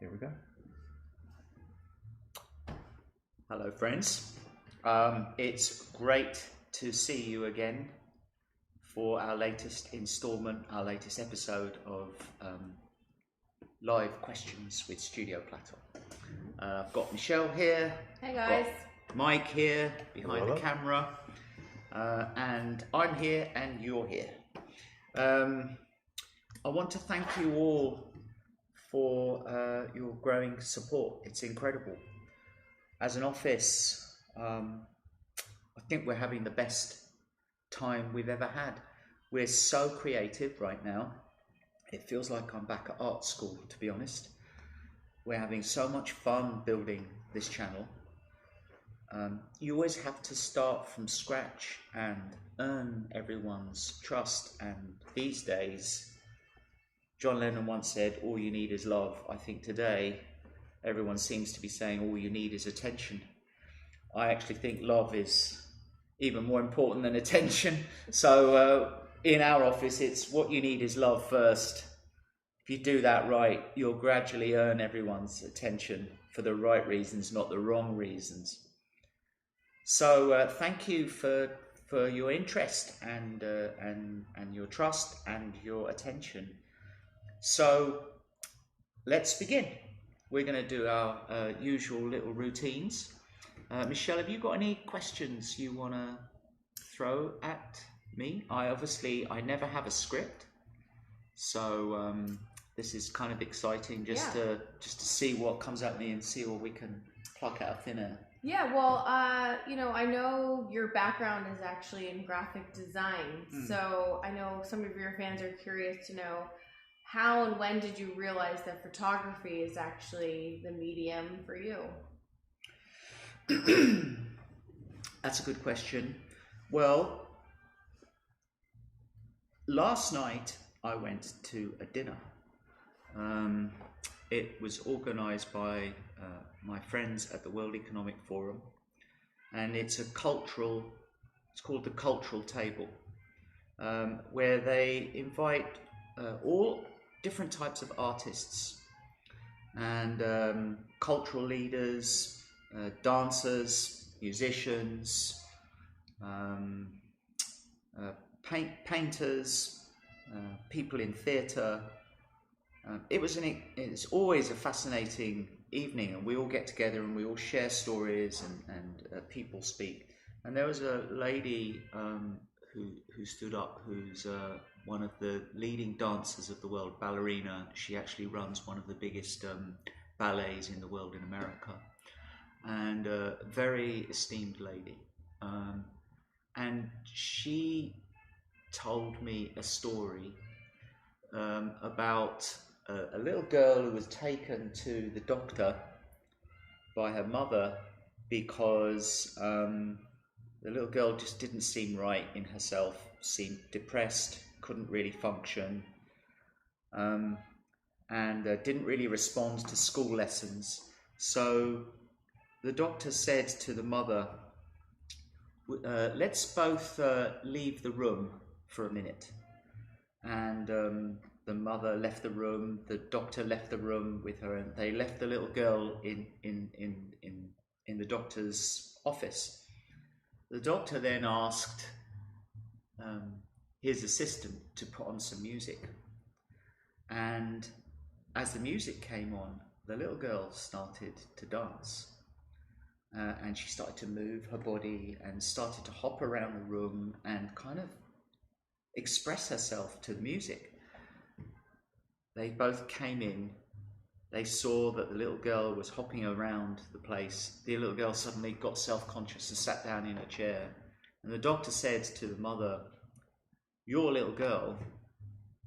Here we go. Hello, friends. It's great to see you again for our latest installment, our latest episode of Live Questions with Studio Platon. I've got Michelle here. Hey guys. Got Mike here behind Hello. the camera. And I'm here and you're here. I want to thank you all for your growing support. It's incredible. As an office, I think we're having the best time we've ever had. We're so creative right now. It feels like I'm back at art school, to be honest. We're having so much fun building this channel. You always have to start from scratch and earn everyone's trust. And these days, John Lennon once said, all you need is love. I think today, everyone seems to be saying all you need is attention. I actually think love is even more important than attention. So in our office, it's what you need is love first. If you do that right, you'll gradually earn everyone's attention for the right reasons, not the wrong reasons. So thank you for your interest and your trust and your attention. So let's begin. We're going to do our usual little routines. Michelle, have you got any questions you want to throw at me? I never have a script, so this is kind of exciting just to see what comes at me and see what we can pluck out of thin air. Yeah, well, I know your background is actually in graphic design, so I know some of your fans are curious to know how and when did you realize that photography is actually the medium for you? That's a good question. Well, last night I went to a dinner. It was organised by my friends at the World Economic Forum, and it's called the Cultural Table, where they invite all different types of artists and cultural leaders, dancers, musicians, painters, people in theatre. It's always a fascinating evening, and we all get together and we all share stories and people speak. And there was a lady who stood up, who's one of the leading dancers of the world, ballerina. She actually runs one of the biggest ballets in the world in America, and a very esteemed lady. And she told me a story about a little girl who was taken to the doctor by her mother because the little girl just didn't seem right in herself, seemed depressed, couldn't really function, and didn't really respond to school lessons. So the doctor said to the mother, let's both leave the room for a minute. And the mother left the room, the doctor left the room with her, and they left the little girl in the doctor's office. The doctor then asked his assistant to put on some music. And as the music came on, the little girl started to dance. And she started to move her body and started to hop around the room and kind of express herself to the music. They both came in. They saw that the little girl was hopping around the place. The little girl suddenly got self-conscious and sat down in a chair. And the doctor said to the mother, your little girl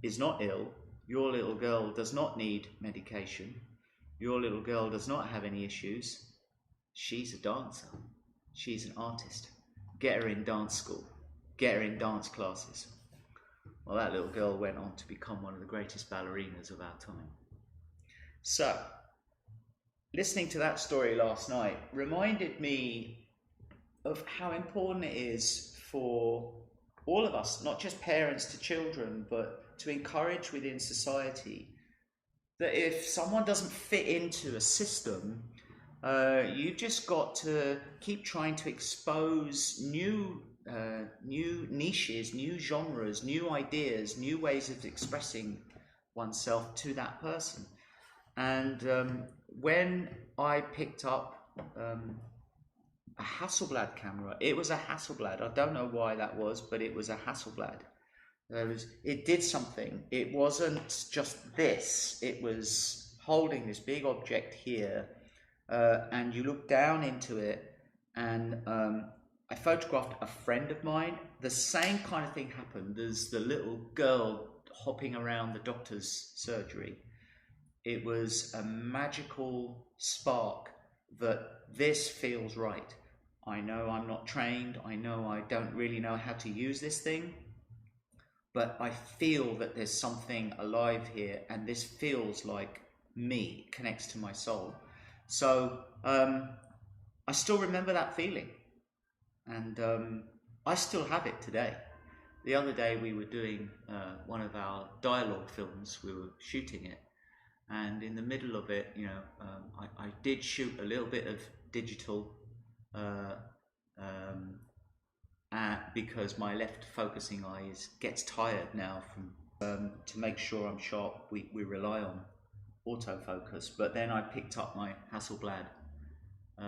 is not ill. Your little girl does not need medication. Your little girl does not have any issues. She's a dancer. She's an artist. Get her in dance school. Get her in dance classes. Well, that little girl went on to become one of the greatest ballerinas of our time. So, listening to that story last night reminded me of how important it is for all of us, not just parents to children, but to encourage within society that if someone doesn't fit into a system, you've just got to keep trying to expose new niches, new genres, new ideas, new ways of expressing oneself to that person. And when I picked up a Hasselblad camera, it was a Hasselblad. I don't know why that was, but it was a Hasselblad. It did something. It wasn't just this. It was holding this big object here, and you look down into it, and I photographed a friend of mine. The same kind of thing happened as the little girl hopping around the doctor's surgery. It was a magical spark that this feels right. I know I'm not trained. I know I don't really know how to use this thing. But I feel that there's something alive here, and this feels like me, it connects to my soul. So I still remember that feeling, and I still have it today. The other day we were doing one of our dialogue films. We were shooting it, and in the middle of it, I did shoot a little bit of digital because my left focusing eye gets tired now from to make sure I'm sharp. We rely on autofocus, but then I picked up my Hasselblad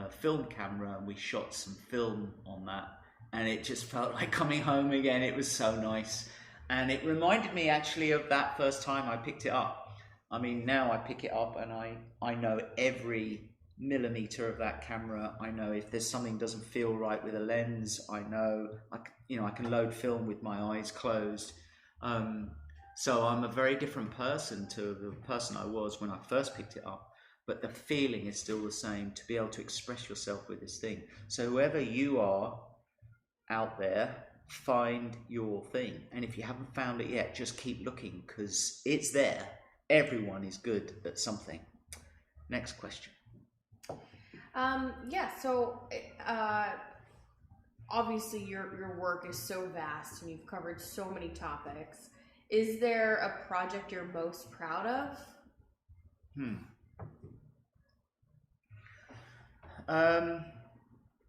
film camera, and we shot some film on that, and it just felt like coming home again. It was so nice, and it reminded me actually of that first time I picked it up. I mean, now I pick it up and I know every millimeter of that camera. I know if there's something doesn't feel right with a lens. I know I can load film with my eyes closed. So I'm a very different person to the person I was when I first picked it up, but the feeling is still the same, to be able to express yourself with this thing. So whoever you are out there, find your thing, and if you haven't found it yet, just keep looking, because it's there. Everyone is good at something. Next question. So obviously your work is so vast and you've covered so many topics. Is there a project you're most proud of?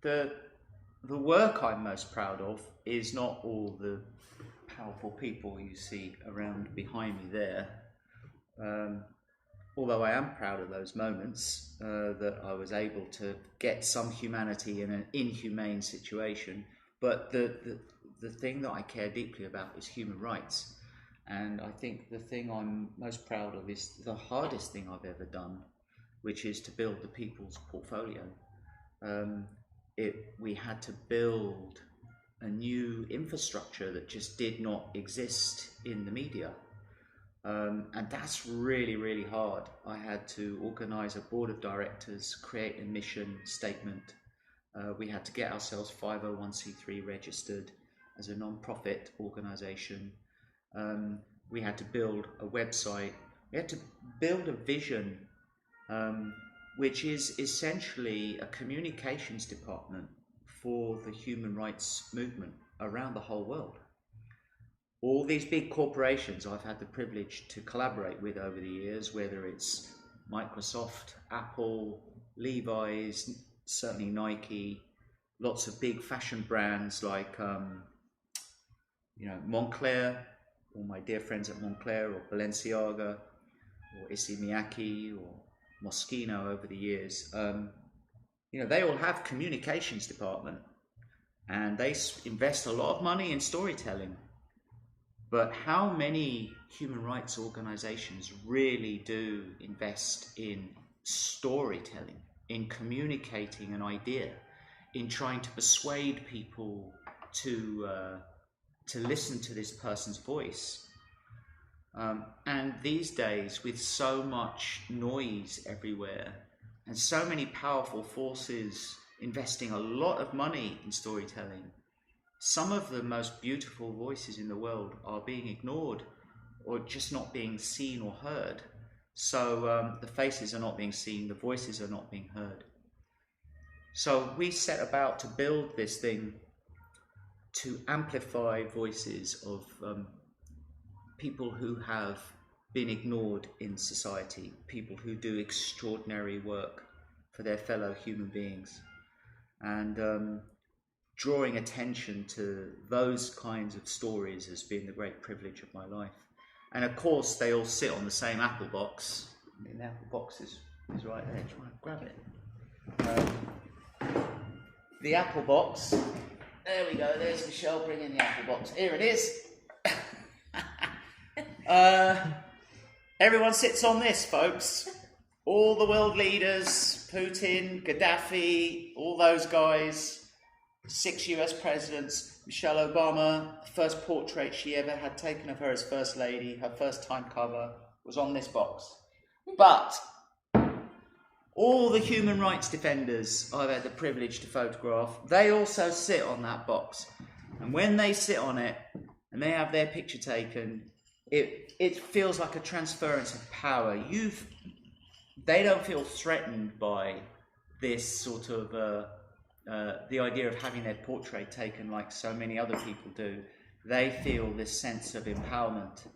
The work I'm most proud of is not all the powerful people you see around behind me there. Although I am proud of those moments that I was able to get some humanity in an inhumane situation. But the thing that I care deeply about is human rights. And I think the thing I'm most proud of is the hardest thing I've ever done, which is to build the people's portfolio. We had to build a new infrastructure that just did not exist in the media. And that's really, really hard. I had to organize a board of directors, create a mission statement. We had to get ourselves 501c3 registered as a non-profit organization. We had to build a website. We had to build a vision, which is essentially a communications department for the human rights movement around the whole world. All these big corporations I've had the privilege to collaborate with over the years, whether it's Microsoft, Apple, Levi's, certainly Nike, lots of big fashion brands like Moncler, all my dear friends at Moncler, or Balenciaga, or Issey Miyake, or Moschino over the years. They all have communications department, and they invest a lot of money in storytelling. But how many human rights organizations really do invest in storytelling, in communicating an idea, in trying to persuade people to listen to this person's voice? And these days, with so much noise everywhere and so many powerful forces investing a lot of money in storytelling, some of the most beautiful voices in the world are being ignored or just not being seen or heard. So the faces are not being seen, the voices are not being heard. So we set about to build this thing to amplify voices of people who have been ignored in society, people who do extraordinary work for their fellow human beings. And drawing attention to those kinds of stories has been the great privilege of my life. And of course, they all sit on the same apple box. I mean, the apple box is right there. Try and grab it. The apple box. There we go. There's Michelle bringing the apple box. Here it is. Everyone sits on this, folks. All the world leaders, Putin, Gaddafi, all those guys, 6 US presidents, Michelle Obama, the first portrait she ever had taken of her as First Lady, her first time cover, was on this box. But all the human rights defenders I've had the privilege to photograph, they also sit on that box. And when they sit on it and they have their picture taken, it feels like a transference of power. They don't feel threatened by this sort of the idea of having their portrait taken like so many other people do. They feel this sense of empowerment,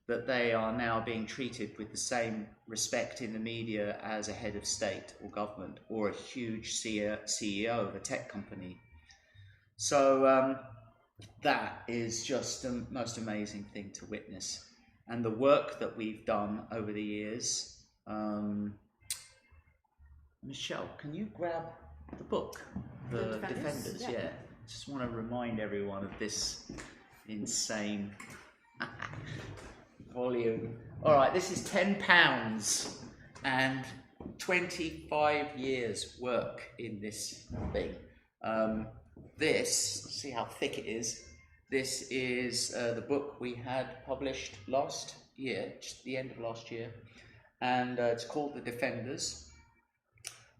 that they are now being treated with the same respect in the media as a head of state or government or a huge CEO of a tech company. So that is just the most amazing thing to witness. And the work that we've done over the years. Michelle, can you grab the book? The Defenders, yeah. Just want to remind everyone of this insane volume. All right, this is £10 and 25 years work in this thing. See how thick it is. This is the book we had published last year, just the end of last year, and it's called The Defenders.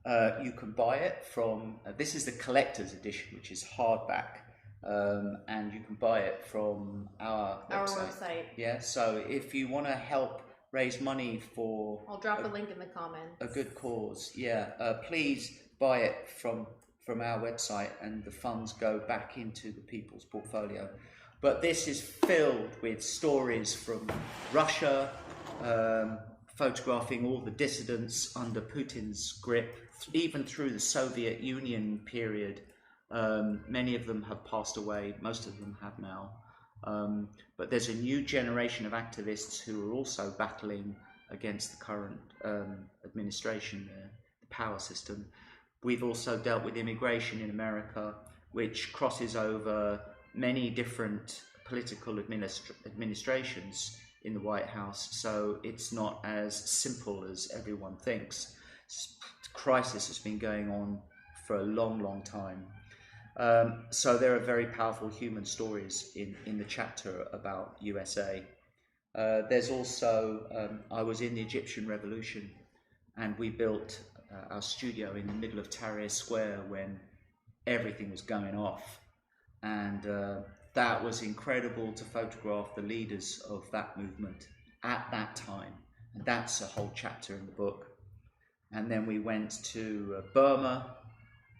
You can buy it from, this is the collector's edition, which is hardback, and you can buy it from our website. Yeah, so if you want to help raise money for... I'll drop a link in the comments. A good cause, yeah. Please buy it from our website, and the funds go back into the people's portfolio. But this is filled with stories from Russia, photographing all the dissidents under Putin's grip, even through the Soviet Union period. Many of them have passed away, most of them have now. But there's a new generation of activists who are also battling against the current administration, the power system. We've also dealt with immigration in America, which crosses over many different political administrations in the White House. So it's not as simple as everyone thinks. This crisis has been going on for a long, long time. So there are very powerful human stories in the chapter about USA. There's also, I was in the Egyptian Revolution, and we built our studio in the middle of Tahrir Square when everything was going off, and that was incredible to photograph the leaders of that movement at that time, and that's a whole chapter in the book. And then we went to Burma,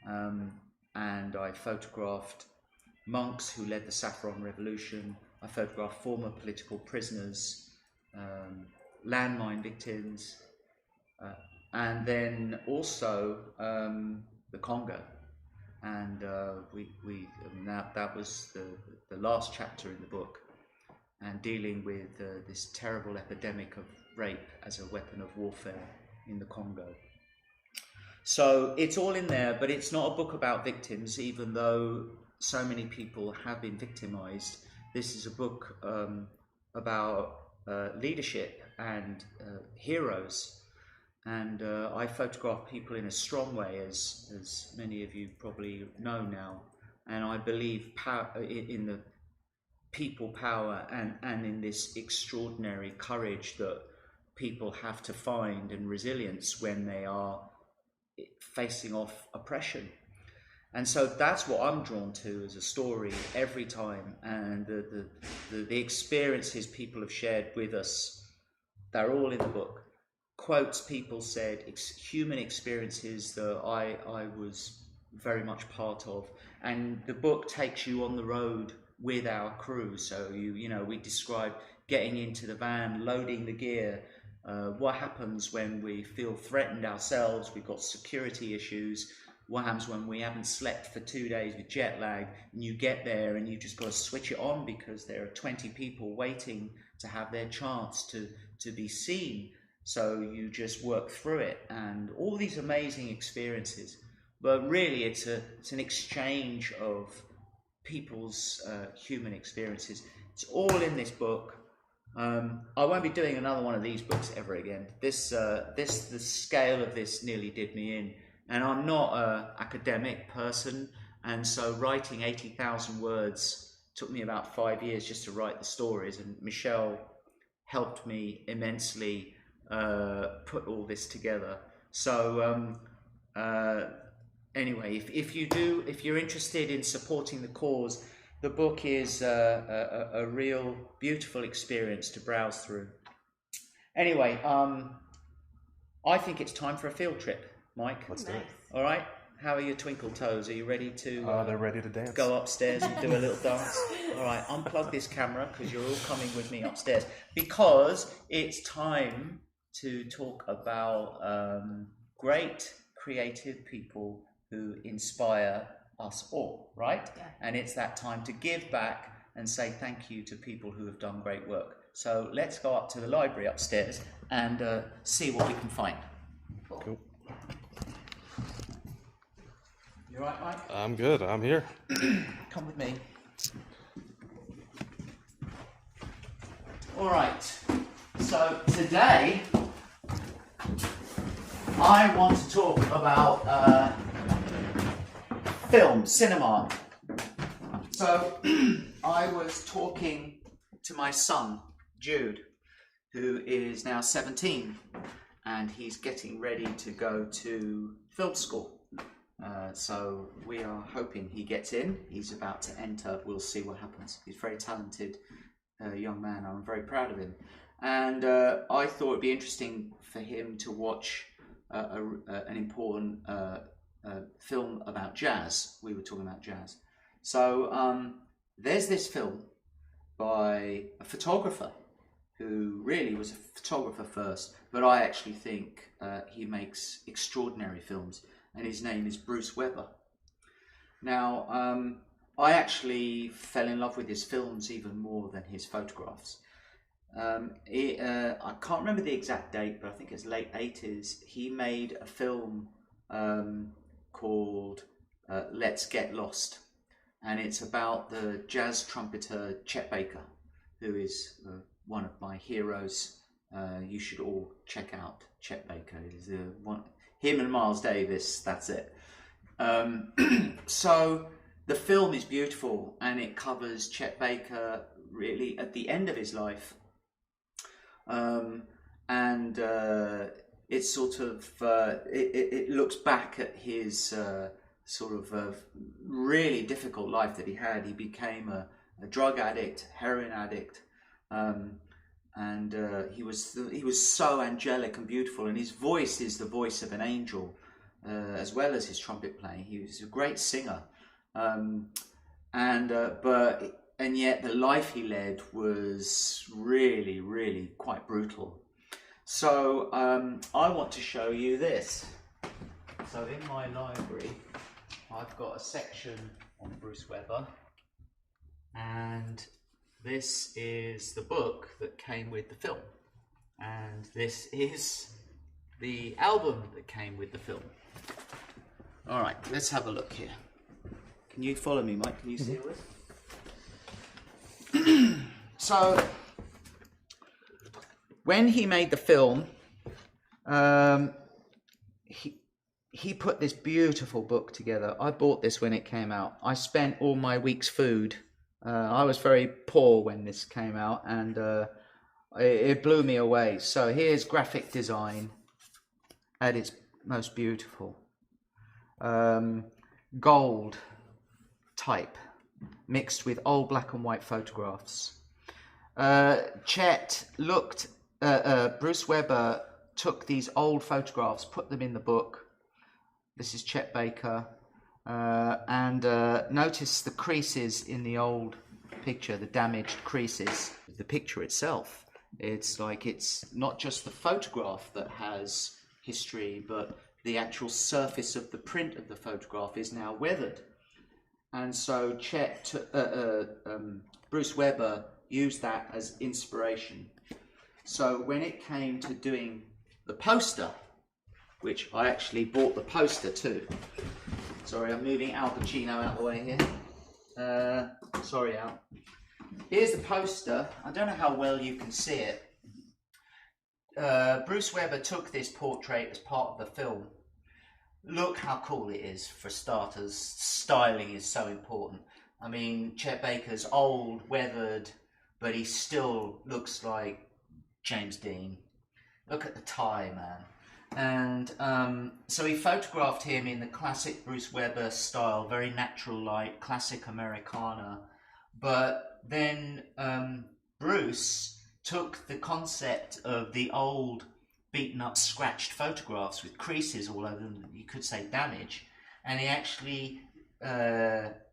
and I photographed monks who led the Saffron Revolution. I photographed former political prisoners, landmine victims, and then also the Congo, and that was the last chapter in the book, and dealing with this terrible epidemic of rape as a weapon of warfare in the Congo. So it's all in there, but it's not a book about victims, even though so many people have been victimized. This is a book about leadership and heroes. And I photograph people in a strong way, as many of you probably know now. And I believe in the people power and in this extraordinary courage that people have to find, and resilience when they are facing off oppression. And so that's what I'm drawn to as a story every time. And the experiences people have shared with us, they're all in the book. Quotes people said, human experiences that I was very much part of. And the book takes you on the road with our crew. So we describe getting into the van, loading the gear. What happens when we feel threatened ourselves? We've got security issues. What happens when we haven't slept for 2 days with jet lag, and you get there and you just got to switch it on because there are 20 people waiting to have their chance to be seen. So you just work through it, and all these amazing experiences. But really, it's an exchange of people's human experiences. It's all in this book. I won't be doing another one of these books ever again. The scale of this nearly did me in, and I'm not an academic person, and so writing 80,000 words took me about 5 years just to write the stories, and Michelle helped me immensely put all this together. So anyway, if you're interested in supporting the cause, the book is a real beautiful experience to browse through. Anyway, I think it's time for a field trip, Mike. Let's do it. All right. How are your twinkle toes? Are you ready to? They're ready to dance. Go upstairs and do a little dance. All right. Unplug this camera because you're all coming with me upstairs, because it's time to talk about great creative people who inspire us all, right? Yeah. And it's that time to give back and say thank you to people who have done great work. So let's go up to the library upstairs and see what we can find. Cool. You all right, Mike? I'm good. I'm here. Come with me. All right. So today I want to talk about film, cinema. So I was talking to my son, Jude, who is now 17, and he's getting ready to go to film school. So we are hoping he gets in. He's about to enter. We'll see what happens. He's a very talented young man. I'm very proud of him. And I thought it'd be interesting for him to watch an important film about jazz. We were talking about jazz. So there's this film by a photographer who really was a photographer first, but I actually think he makes extraordinary films, and his name is Bruce Weber. Now, I actually fell in love with his films even more than his photographs. I can't remember the exact date, but I think it's late 80s. He made a film called Let's Get Lost, and it's about the jazz trumpeter Chet Baker, who is one of my heroes. You should all check out Chet Baker. He's him and Miles Davis, that's it. So the film is beautiful, and it covers Chet Baker really at the end of his life. And it's sort of it looks back at his sort of really difficult life that he had. He became a drug addict, heroin addict, and he was so angelic and beautiful, and his voice is the voice of an angel, as well as his trumpet playing. He was a great singer, and yet the life he led was really, really quite brutal. So I want to show you this. So in my library, I've got a section on Bruce Weber, and this is the book that came with the film, and this is the album that came with the film. All right, let's have a look here. Can you follow me, Mike? Can you see all this? So, when he made the film, he put this beautiful book together. I bought this when it came out. I spent all my week's food. I was very poor when this came out, and it blew me away. So here's graphic design at its most beautiful. Gold type mixed with old black and white photographs. Bruce Weber took these old photographs, put them in the book. This is Chet Baker. And notice the creases in the old picture, the damaged creases, the picture itself. It's like it's not just the photograph that has history, but the actual surface of the print of the photograph is now weathered. And so Bruce Weber used that as inspiration. So when it came to doing the poster, which I actually bought the poster too. Sorry, I'm moving Al Pacino out of the way here. Sorry, Al. Here's the poster. I don't know how well you can see it. Bruce Weber took this portrait as part of the film. Look how cool it is, for starters. Styling is so important. I mean, Chet Baker's old, weathered, but he still looks like James Dean. Look at the tie, man. And so he photographed him in the classic Bruce Weber style, very natural light, classic Americana. But then Bruce took the concept of the old beaten up, scratched photographs with creases all over them, you could say damage, and he actually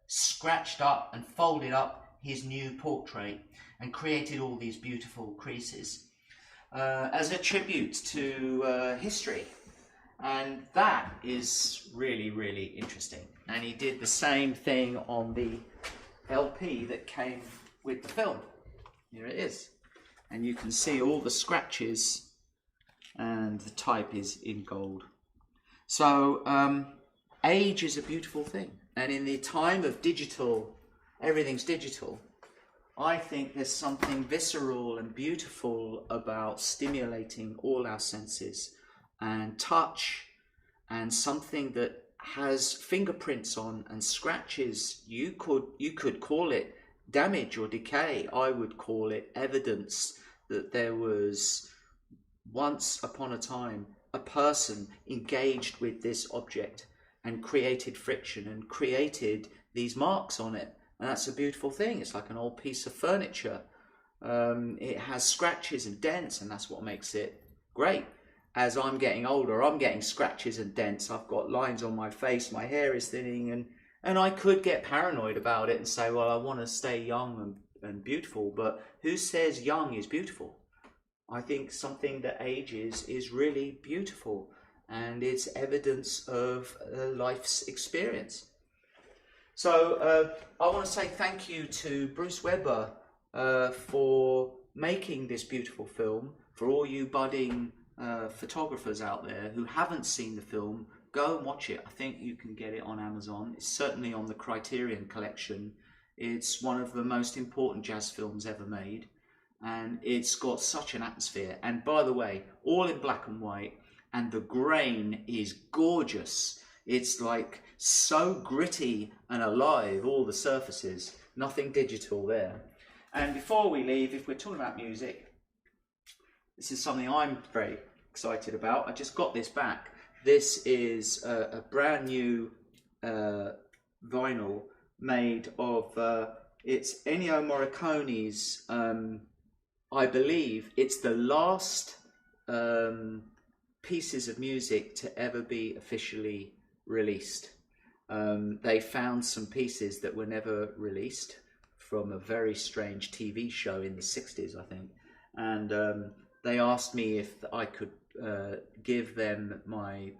scratched up and folded up his new portrait and created all these beautiful creases as a tribute to history. And that is really, really interesting. And he did the same thing on the LP that came with the film. Here it is. And you can see all the scratches, and the type is in gold. So age is a beautiful thing. And in the time of digital, everything's digital, I think there's something visceral and beautiful about stimulating all our senses and touch, and something that has fingerprints on and scratches. You could call it damage or decay. I would call it evidence that there was once upon a time a person engaged with this object and created friction and created these marks on it. And that's a beautiful thing. It's like an old piece of furniture. It has scratches and dents, and that's what makes it great. As I'm getting older, I'm getting scratches and dents. I've got lines on my face, my hair is thinning, and I could get paranoid about it and say, well, I want to stay young and beautiful. But who says young is beautiful? I think something that ages is really beautiful, and it's evidence of life's experience. So I want to say thank you to Bruce Weber for making this beautiful film. For all you budding photographers out there who haven't seen the film, go and watch it. I think you can get it on Amazon. It's certainly on the Criterion collection. It's one of the most important jazz films ever made, and it's got such an atmosphere. And by the way, all in black and white, and the grain is gorgeous. It's like so gritty and alive, all the surfaces, nothing digital there. And before we leave, if we're talking about music, this is something I'm very excited about. I just got this back. This is a brand new vinyl made of, it's Ennio Morricone's, I believe it's the last pieces of music to ever be officially released. They found some pieces that were never released from a very strange TV show in the 60s, I think. And they asked me if I could give them my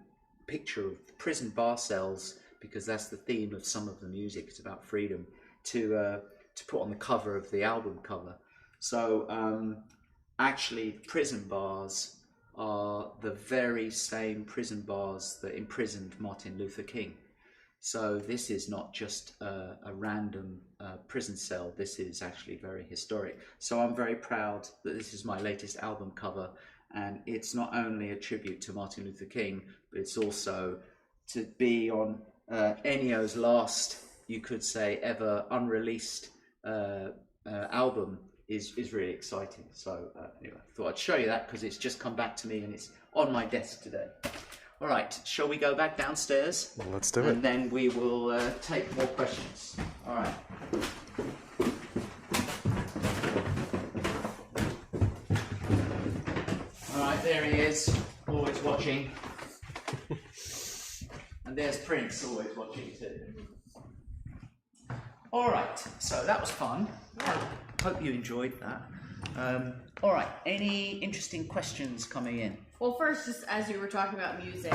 picture of the prison bar cells, because that's the theme of some of the music. It's about freedom, to put on the cover of the album cover. So actually, prison bars are the very same prison bars that imprisoned Martin Luther King. So this is not just a random prison cell. This is actually very historic. So I'm very proud that this is my latest album cover, and it's not only a tribute to Martin Luther King, but it's also to be on Ennio's last, you could say, ever unreleased album is really exciting. So anyway, I thought I'd show you that because it's just come back to me and it's on my desk today. All right, shall we go back downstairs? Well, let's do it. And then we will take more questions. All right. All right, there he is, always watching. And there's Prince, always watching too. All right, so that was fun. Hope you enjoyed that. All right, any interesting questions coming in? Well, first, just as you were talking about music,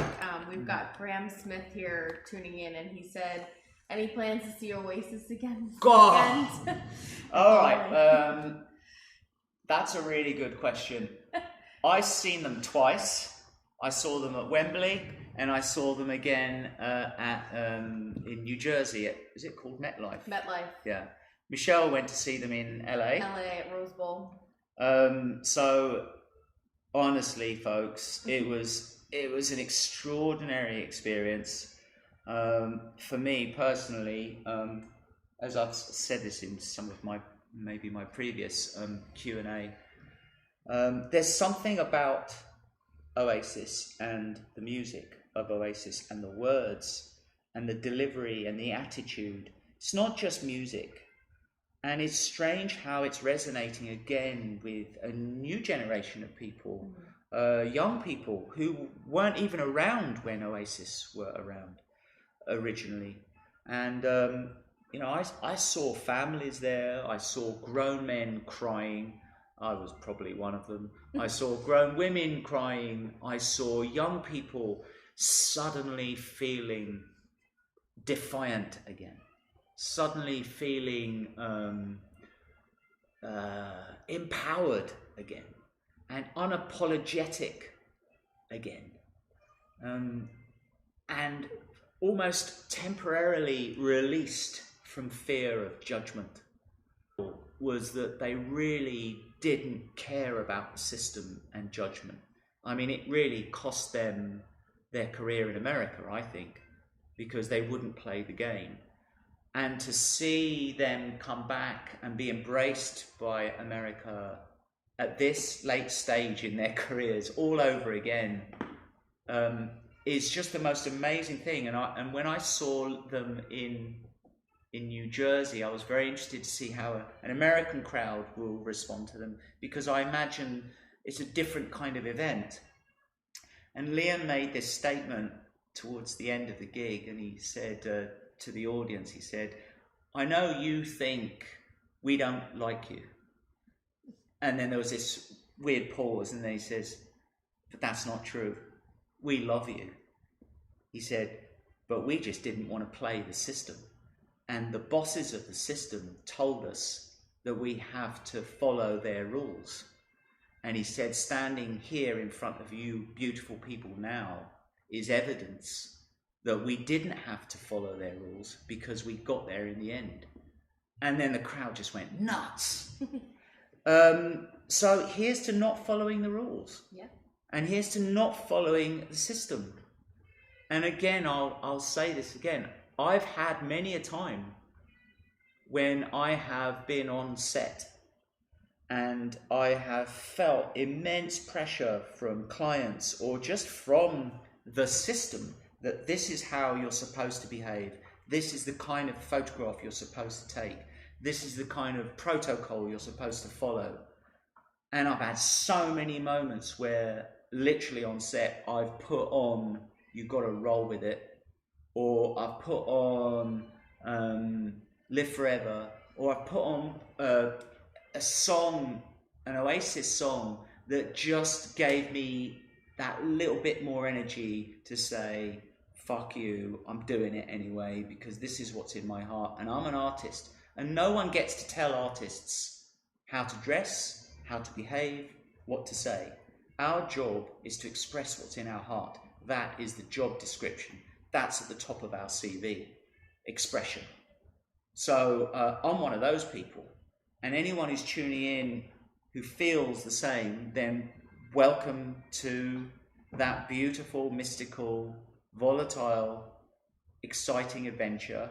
we've got Graham Smith here tuning in, and he said, any plans to see Oasis again? God! All right, that's a really good question. I've seen them twice. I saw them at Wembley, and I saw them again in New Jersey. Is it called MetLife? MetLife. Yeah. Michelle went to see them in LA. LA at Rose Bowl. So honestly, folks, it was an extraordinary experience. For me personally, as I've said this in some of my previous Q&A, there's something about Oasis and the music of Oasis and the words and the delivery and the attitude. It's not just music. And it's strange how it's resonating again with a new generation of people, young people who weren't even around when Oasis were around originally. And, I saw families there. I saw grown men crying. I was probably one of them. I saw grown women crying. I saw young people suddenly feeling defiant again. Suddenly feeling empowered again and unapologetic again, and almost temporarily released from fear of judgment. Was that they really didn't care about the system and judgment. I mean, it really cost them their career in America, I think, because they wouldn't play the game. And to see them come back and be embraced by America at this late stage in their careers all over again is just the most amazing thing. And when I saw them in New Jersey, I was very interested to see how an American crowd will respond to them, because I imagine it's a different kind of event. And Liam made this statement towards the end of the gig, and he said to the audience, he said, I know you think we don't like you. And then there was this weird pause, and then he says, but that's not true. We love you. He said, but we just didn't want to play the system. And the bosses of the system told us that we have to follow their rules. And he said, standing here in front of you beautiful people now is evidence that we didn't have to follow their rules because we got there in the end. And then the crowd just went nuts. So here's to not following the rules. Yeah. And here's to not following the system. And again, I'll say this again. I've had many a time when I have been on set and I have felt immense pressure from clients or just from the system that this is how you're supposed to behave. This is the kind of photograph you're supposed to take. This is the kind of protocol you're supposed to follow. And I've had so many moments where literally on set, I've put on, you've got to roll with it. Or I've put on Live Forever. Or I've put on a song, an Oasis song that just gave me that little bit more energy to say, fuck you, I'm doing it anyway because this is what's in my heart and I'm an artist. And no one gets to tell artists how to dress, how to behave, what to say. Our job is to express what's in our heart. That is the job description. That's at the top of our CV, expression. So I'm one of those people. And anyone who's tuning in who feels the same, then welcome to that beautiful, mystical, volatile, exciting adventure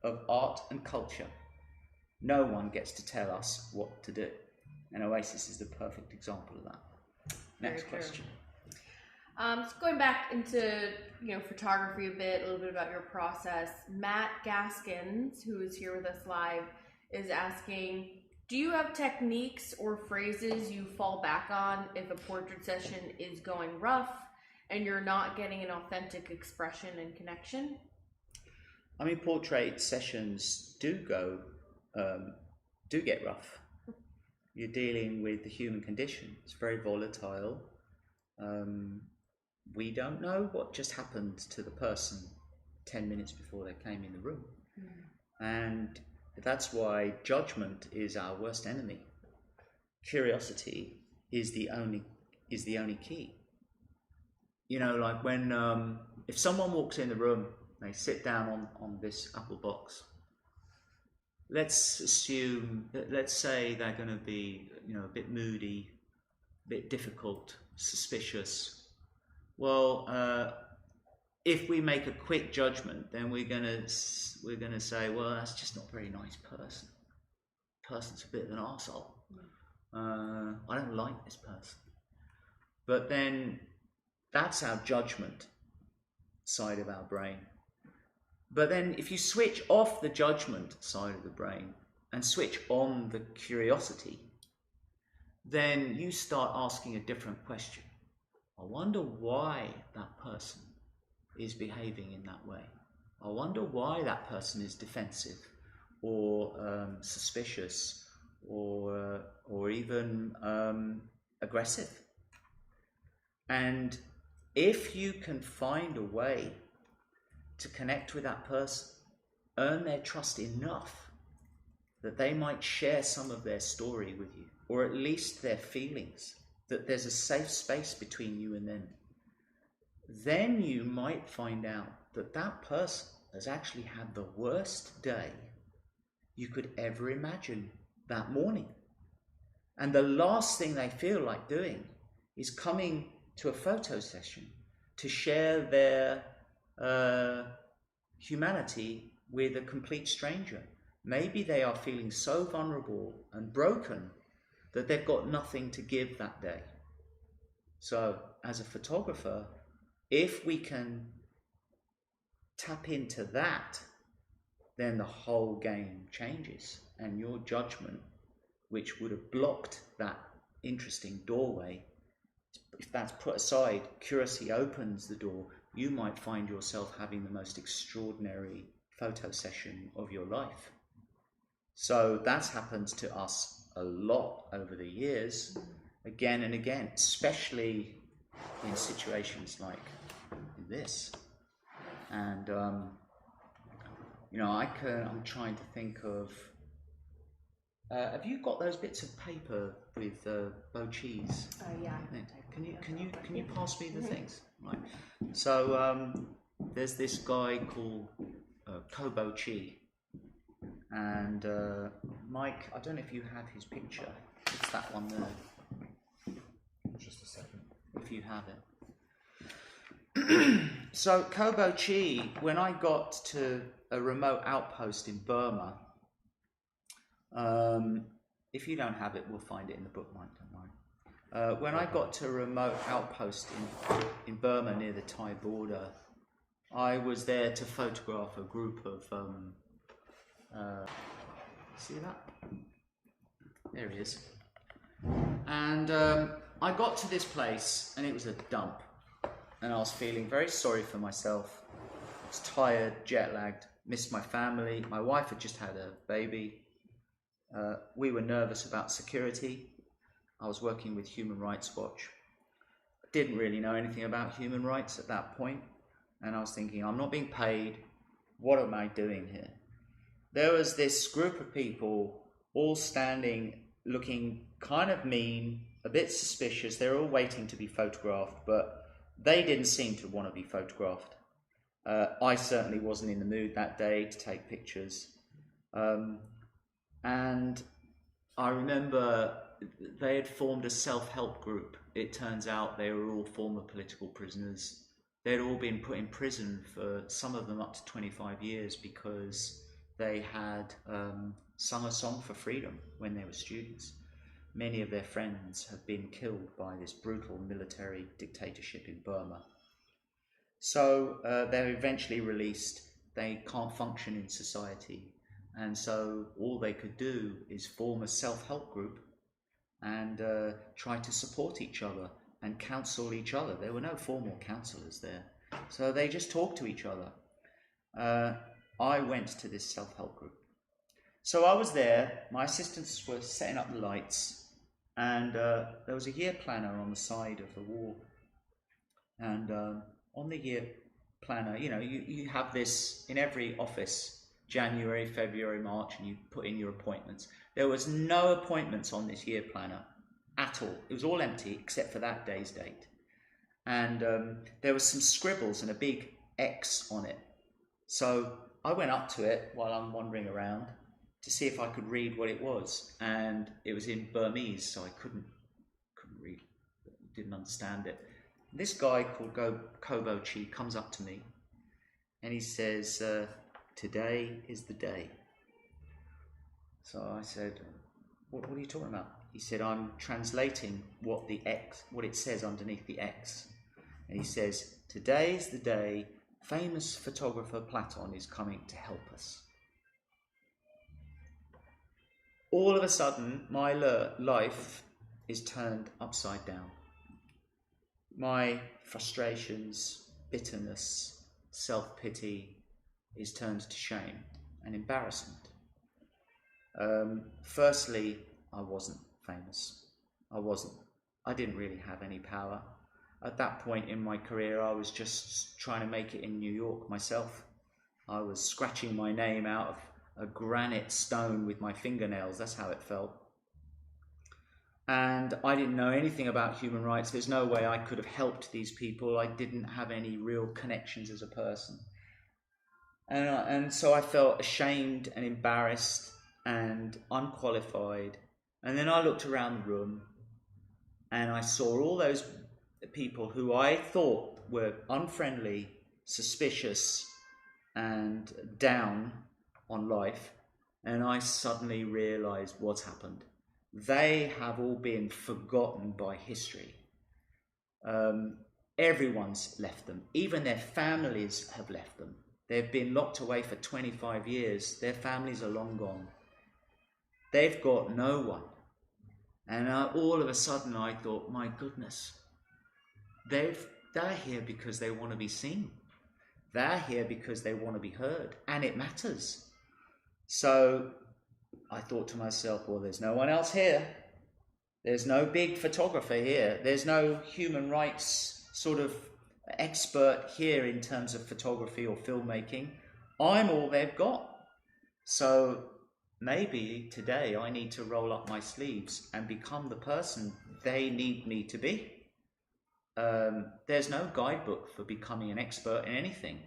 of art and culture. No one gets to tell us what to do. And Oasis is the perfect example of that. Next question. So going back into photography a bit, a little bit about your process. Matt Gaskins, who is here with us live, is asking, do you have techniques or phrases you fall back on if a portrait session is going rough and you're not getting an authentic expression and connection? I mean, portrait sessions do go do get rough. You're dealing with the human condition. It's very volatile. We don't know what just happened to the person 10 minutes before they came in the room. And that's why judgment is our worst enemy. Curiosity is the only key. You know, like when if someone walks in the room, they sit down on this apple box. Let's say they're going to be, you know, a bit moody, a bit difficult, suspicious. Well, if we make a quick judgment, then we're gonna say, well, that's just not a very nice person. Person's a bit of an arsehole. I don't like this person. But then that's our judgment side of our brain. But then if you switch off the judgment side of the brain and switch on the curiosity, then you start asking a different question. I wonder why that person is behaving in that way. I wonder why that person is defensive or suspicious or even aggressive. And if you can find a way to connect with that person, earn their trust enough that they might share some of their story with you, or at least their feelings, that there's a safe space between you and them, then you might find out that that person has actually had the worst day you could ever imagine that morning. And the last thing they feel like doing is coming to a photo session to share their humanity with a complete stranger. Maybe they are feeling so vulnerable and broken that they've got nothing to give that day. So as a photographer, if we can tap into that, then the whole game changes, and your judgment, which would have blocked that interesting doorway, if that's put aside, curiosity opens the door. You might find yourself having the most extraordinary photo session of your life. So that's happened to us a lot over the years, again and again, especially in situations like this. And you know, I'm trying to think of, have you got those bits of paper with Bo cheese? Yeah. Can you pass me the things? Right. So there's this guy called Kobo Chi, and Mike, I don't know if you have his picture. It's that one there. Just a second. If you have it. So Kobo Chi, when I got to a remote outpost in Burma, if you don't have it, we'll find it in the book, Mike, don't worry. When I got to a remote outpost in Burma near the Thai border, I was there to photograph a group of, see that? There he is. And I got to this place and it was a dump. And I was feeling very sorry for myself. I was tired, jet lagged, missed my family. My wife had just had a baby. We were nervous about security. I was working with Human Rights Watch. I didn't really know anything about human rights at that point. And I was thinking, I'm not being paid. What am I doing here? There was this group of people all standing, looking kind of mean, a bit suspicious. They were all waiting to be photographed, but they didn't seem to want to be photographed. I certainly wasn't in the mood that day to take pictures. And I remember they had formed a self-help group. It turns out they were all former political prisoners. They'd all been put in prison for, some of them up to 25 years, because they had sung a song for freedom when they were students. Many of their friends have been killed by this brutal military dictatorship in Burma. So they're eventually released. They can't function in society. And so all they could do is form a self-help group and try to support each other and counsel each other. There were no formal counselors there. So they just talked to each other. I went to this self-help group. So I was there, my assistants were setting up the lights, and there was a year planner on the side of the wall. And on the year planner, you have this in every office, January, February, March, and you put in your appointments. There was no appointments on this year planner at all. It was all empty except for that day's date. And there was some scribbles and a big X on it. So I went up to it while I'm wandering around to see if I could read what it was. And it was in Burmese, so I couldn't read, didn't understand it. This guy called Kobo Chi comes up to me and he says, today is the day. So I said, what are you talking about? He said, I'm translating what it says underneath the X. And he says, today is the day famous photographer Platon is coming to help us. All of a sudden, my life is turned upside down. My frustrations, bitterness, self-pity is turned to shame and embarrassment. Firstly, I wasn't famous. I didn't really have any power. At that point in my career, I was just trying to make it in New York myself. I was scratching my name out of a granite stone with my fingernails. That's how it felt. And I didn't know anything about human rights. There's no way I could have helped these people. I didn't have any real connections as a person. And so I felt ashamed and embarrassed and unqualified. And then I looked around the room and I saw all those people who I thought were unfriendly, suspicious, and down on life. And I suddenly realized what's happened. They have all been forgotten by history. Everyone's left them. Even their families have left them. They've been locked away for 25 years. Their families are long gone. They've got no one. And all of a sudden I thought, my goodness, they're here because they want to be seen. They're here because they want to be heard. And it matters. So I thought to myself, well, there's no one else here. There's no big photographer here. There's no human rights sort of expert here in terms of photography or filmmaking. I'm all they've got. So maybe today I need to roll up my sleeves and become the person they need me to be. There's no guidebook for becoming an expert in anything.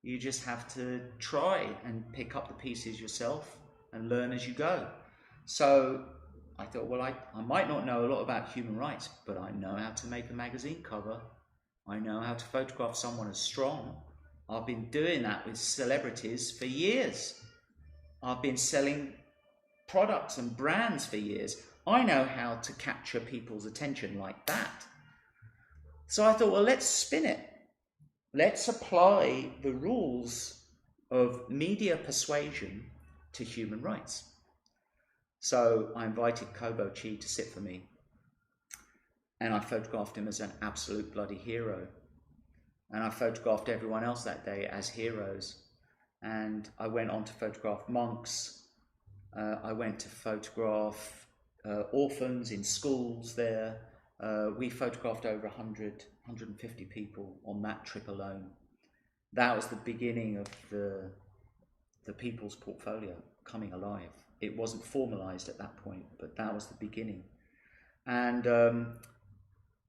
You just have to try and pick up the pieces yourself and learn as you go. So I thought, well, I might not know a lot about human rights, but I know how to make a magazine cover. I know how to photograph someone as strong. I've been doing that with celebrities for years. I've been selling products and brands for years. I know how to capture people's attention like that. So I thought, well, let's spin it. Let's apply the rules of media persuasion to human rights. So I invited Kobo Chi to sit for me. And I photographed him as an absolute bloody hero. And I photographed everyone else that day as heroes. And I went on to photograph monks. I went to photograph orphans in schools there. We photographed over 150 people on that trip alone. That was the beginning of the people's portfolio coming alive. It wasn't formalized at that point, but that was the beginning. And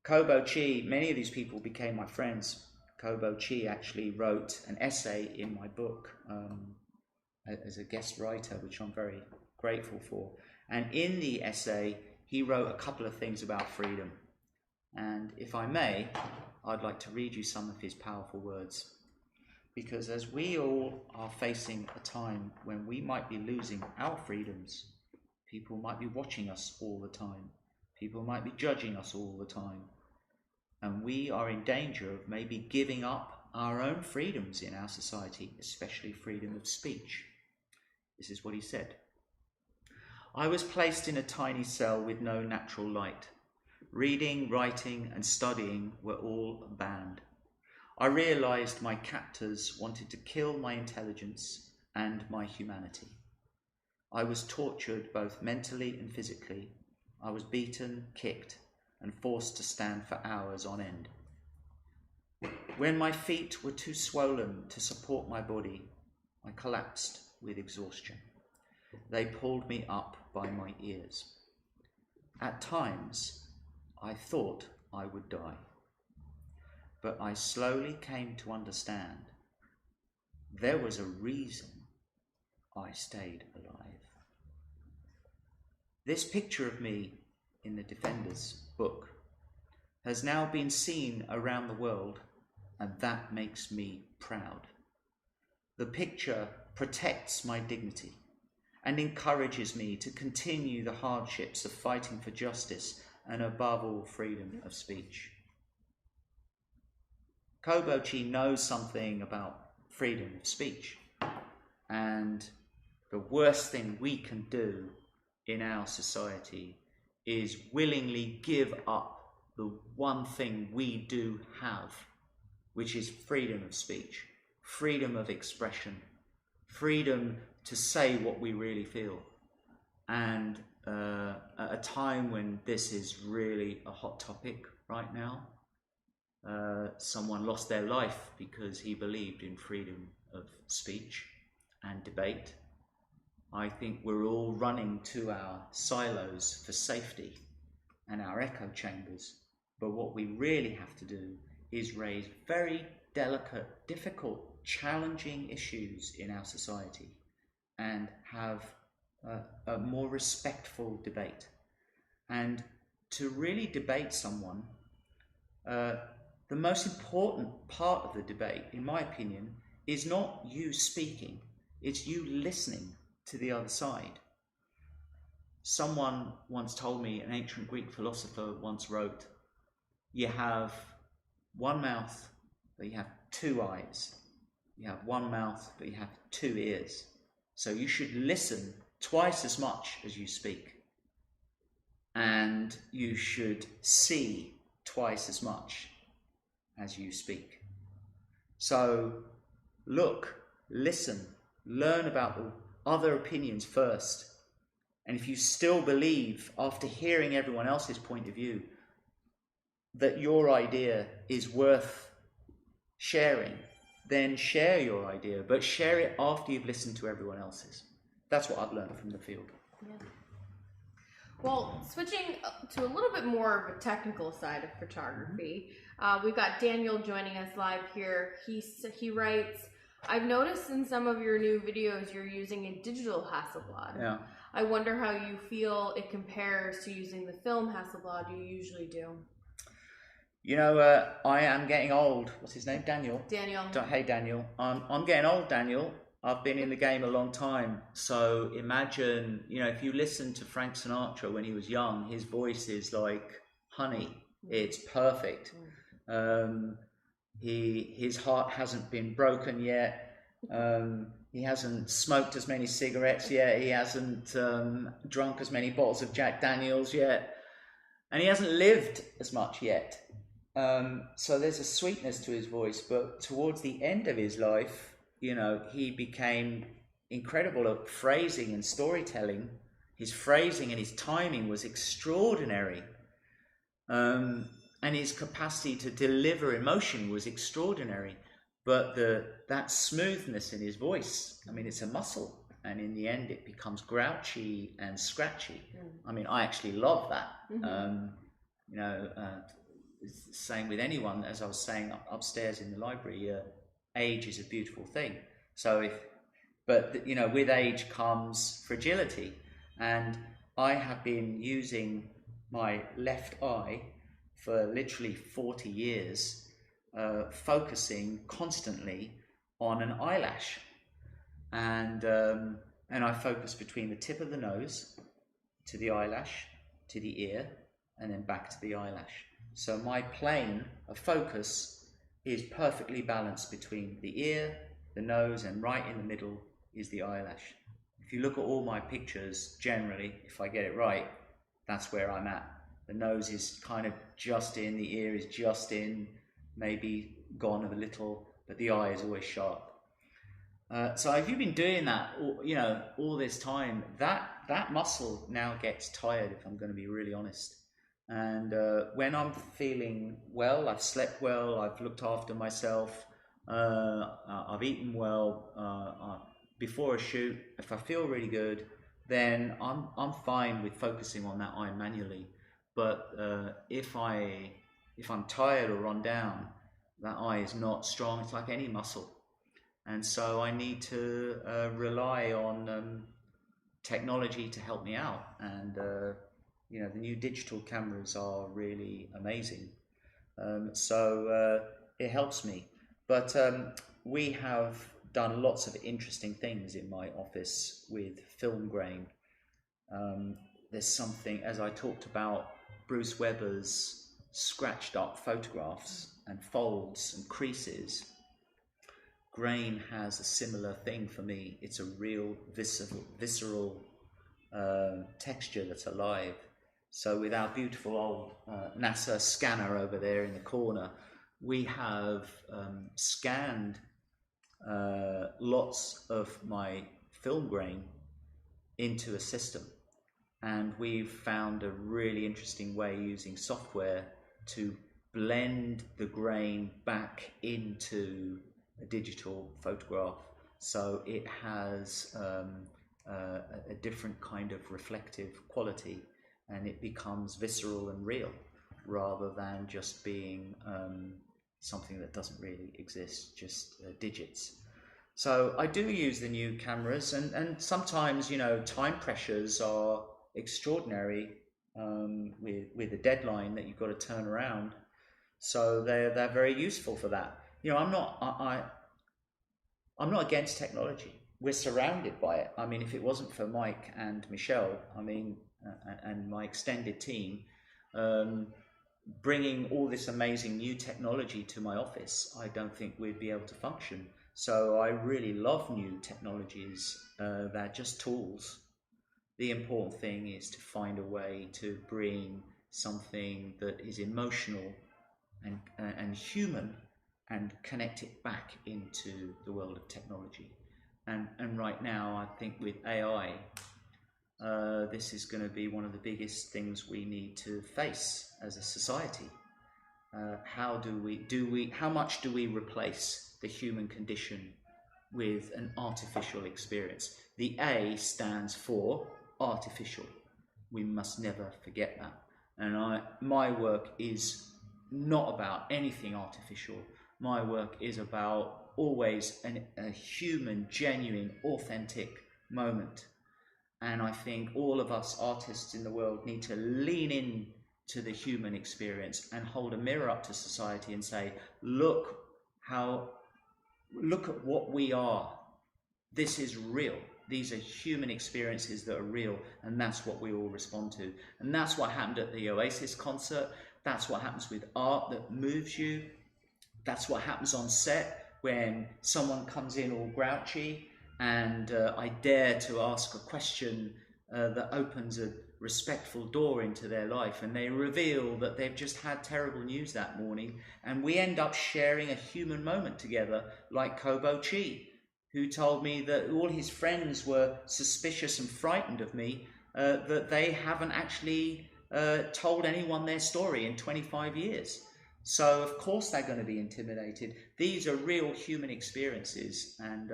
Kobo Chi, many of these people became my friends. Kobo Chi actually wrote an essay in my book as a guest writer, which I'm very grateful for. And in the essay, he wrote a couple of things about freedom. And if I may, I'd like to read you some of his powerful words. Because as we all are facing a time when we might be losing our freedoms, people might be watching us all the time. People might be judging us all the time. And we are in danger of maybe giving up our own freedoms in our society, especially freedom of speech. This is what he said. I was placed in a tiny cell with no natural light. Reading, writing, and studying were all banned. I realized my captors wanted to kill my intelligence and my humanity. I was tortured both mentally and physically. I was beaten, kicked, and forced to stand for hours on end. When my feet were too swollen to support my body, I collapsed with exhaustion. They pulled me up by my ears. At times, I thought I would die, but I slowly came to understand there was a reason I stayed alive. This picture of me in the Defender's book has now been seen around the world, and that makes me proud. The picture protects my dignity and encourages me to continue the hardships of fighting for justice and above all freedom of speech. Kobochi knows something about freedom of speech, and the worst thing we can do in our society is willingly give up the one thing we do have, which is freedom of speech, freedom of expression, freedom to say what we really feel. And at a time when this is really a hot topic right now, someone lost their life because he believed in freedom of speech and debate. I think we're all running to our silos for safety and our echo chambers. But what we really have to do is raise very delicate, difficult, challenging issues in our society and have a more respectful debate. And to really debate someone, the most important part of the debate, in my opinion, is not you speaking, it's you listening to the other side. Someone once told me, an ancient Greek philosopher once wrote, you have one mouth, but you have two eyes. You have one mouth, but you have two ears. So you should listen twice as much as you speak. And you should see twice as much as you speak. So look, listen, learn about the other opinions first. And if you still believe, after hearing everyone else's point of view, that your idea is worth sharing, then share your idea, but share it after you've listened to everyone else's. That's what I've learned from the field. Yeah. Well, switching to a little bit more of a technical side of photography, we've got Daniel joining us live here. He writes, I've noticed in some of your new videos you're using a digital Hasselblad. Yeah. I wonder how you feel it compares to using the film Hasselblad you usually do. You know, I am getting old. What's his name? Daniel. Daniel. Hey, Daniel. I'm getting old, Daniel. I've been in the game a long time. So imagine, you know, if you listen to Frank Sinatra when he was young, his voice is like honey. It's perfect. His heart hasn't been broken yet. He hasn't smoked as many cigarettes yet. He hasn't drunk as many bottles of Jack Daniels yet. And he hasn't lived as much yet. So there's a sweetness to his voice, but towards the end of his life, you know, he became incredible at phrasing and storytelling. His phrasing and his timing was extraordinary. And his capacity to deliver emotion was extraordinary. But that smoothness in his voice, I mean, it's a muscle. And in the end, it becomes grouchy and scratchy. I mean, I actually love that. You know, same with anyone, as I was saying upstairs in the library, age is a beautiful thing. So but you know, with age comes fragility, and I have been using my left eye for literally 40 years, focusing constantly on an eyelash, and I focus between the tip of the nose to the eyelash to the ear, and then back to the eyelash. So my plane of focus is perfectly balanced between the ear, the nose, and right in the middle is the eyelash. If you look at all my pictures, generally, if I get it right, that's where I'm at. The nose is kind of just in, the ear is just in, maybe gone a little, but the eye is always sharp. So if you've been doing that, all this time, that muscle now gets tired. If I'm going to be really honest, and when I'm feeling well, I've slept well, I've looked after myself, I've eaten well. Before a shoot, if I feel really good, then I'm fine with focusing on that eye manually. But if I'm tired or run down, that eye is not strong. It's like any muscle. And so I need to rely on technology to help me out. And the new digital cameras are really amazing. So it helps me. But we have done lots of interesting things in my office with film grain. There's something, as I talked about Bruce Weber's scratched up photographs and folds and creases. Grain has a similar thing for me. It's a real visceral texture that's alive. So with our beautiful old NASA scanner over there in the corner, we have scanned lots of my film grain into a system. And we've found a really interesting way using software to blend the grain back into a digital photograph, so it has a different kind of reflective quality, and it becomes visceral and real rather than just being something that doesn't really exist, just digits. So I do use the new cameras, and sometimes time pressures are extraordinary with a deadline that you've got to turn around. So they're very useful for that. I'm not against technology. We're surrounded by it. I mean, if it wasn't for Mike and Michelle, and my extended team, bringing all this amazing new technology to my office, I don't think we'd be able to function. So I really love new technologies. They're just tools. The important thing is to find a way to bring something that is emotional and human and connect it back into the world of technology. And right now, I think with AI, this is going to be one of the biggest things we need to face as a society. How much do we replace the human condition with an artificial experience? The A stands for artificial. We must never forget that. And my work is not about anything artificial. My work is about always a human, genuine, authentic moment. And I think all of us artists in the world need to lean in to the human experience and hold a mirror up to society and say, look at what we are. This is real. These are human experiences that are real, and that's what we all respond to. And that's what happened at the Oasis concert. That's what happens with art that moves you. That's what happens on set when someone comes in all grouchy and I dare to ask a question that opens a respectful door into their life, and they reveal that they've just had terrible news that morning, and we end up sharing a human moment together, like Kobo Chi, who told me that all his friends were suspicious and frightened of me, that they haven't actually told anyone their story in 25 years. So of course they're going to be intimidated. These are real human experiences, and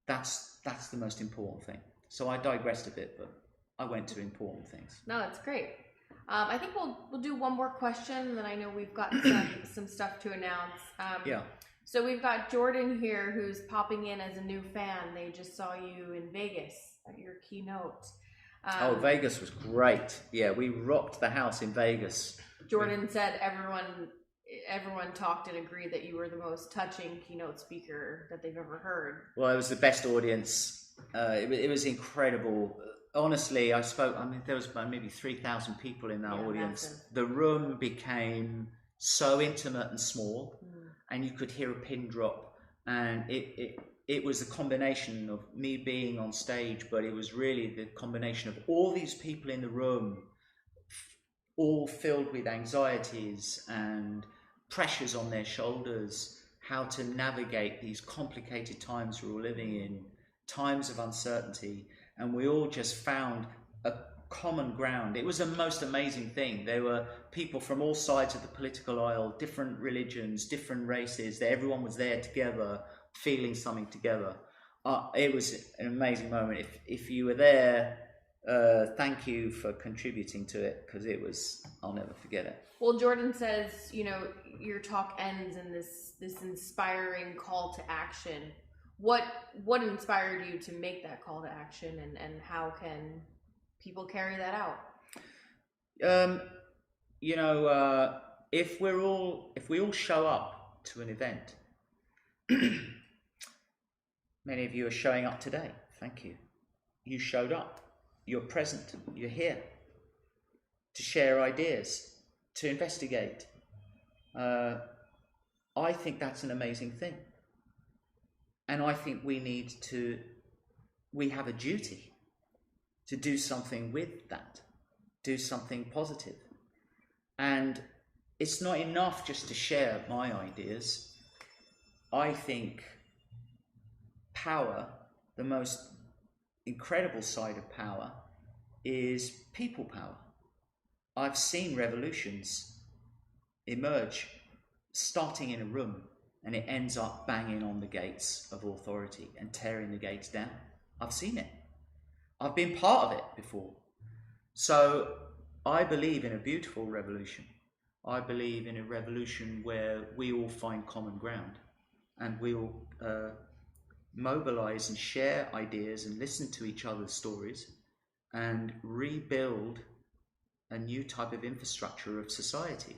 that's the most important thing. So I digressed a bit, but I went to important things. No, that's great. I think we'll do one more question, and then I know we've got some stuff to announce. Yeah. So we've got Jordan here who's popping in as a new fan. They just saw you in Vegas at your keynote. Vegas was great. Yeah, we rocked the house in Vegas. Jordan said everyone talked and agreed that you were the most touching keynote speaker that they've ever heard. Well, it was the best audience. It was incredible. Honestly, there was maybe 3,000 people in that audience. Massive. The room became so intimate and small, and you could hear a pin drop. And it was a combination of me being on stage, but it was really the combination of all these people in the room, all filled with anxieties and pressures on their shoulders, how to navigate these complicated times we're all living in, times of uncertainty, and we all just found a common ground. It was the most amazing thing. There were people from all sides of the political aisle, different religions, different races, that everyone was there together, feeling something together. It was an amazing moment. If you were there, thank you for contributing to it, because it was, I'll never forget it. Well, Jordan says, you know, your talk ends in this inspiring call to action. What inspired you to make that call to action, and how can people carry that out? You know, if we all show up to an event, many of you are showing up today. Thank you. You showed up. You're present. You're here to share ideas, to investigate. I think that's an amazing thing. And I think we have a duty to do something with that, do something positive. And it's not enough just to share my ideas. I think power, the most incredible side of power, is people power. I've seen revolutions emerge starting in a room, and it ends up banging on the gates of authority and tearing the gates down. I've seen it. I've been part of it before. So I believe in a beautiful revolution. I believe in a revolution where we all find common ground, and we all mobilize and share ideas and listen to each other's stories and rebuild a new type of infrastructure of society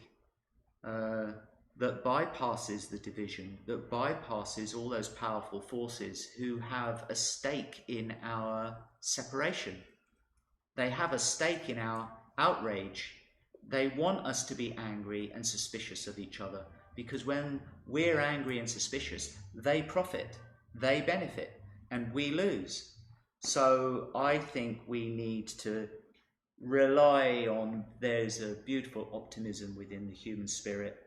that bypasses the division, that bypasses all those powerful forces who have a stake in our separation. They have a stake in our outrage. They want us to be angry and suspicious of each other, because when we're angry and suspicious, they profit, they benefit, and we lose. So I think we need to rely on, there's a beautiful optimism within the human spirit.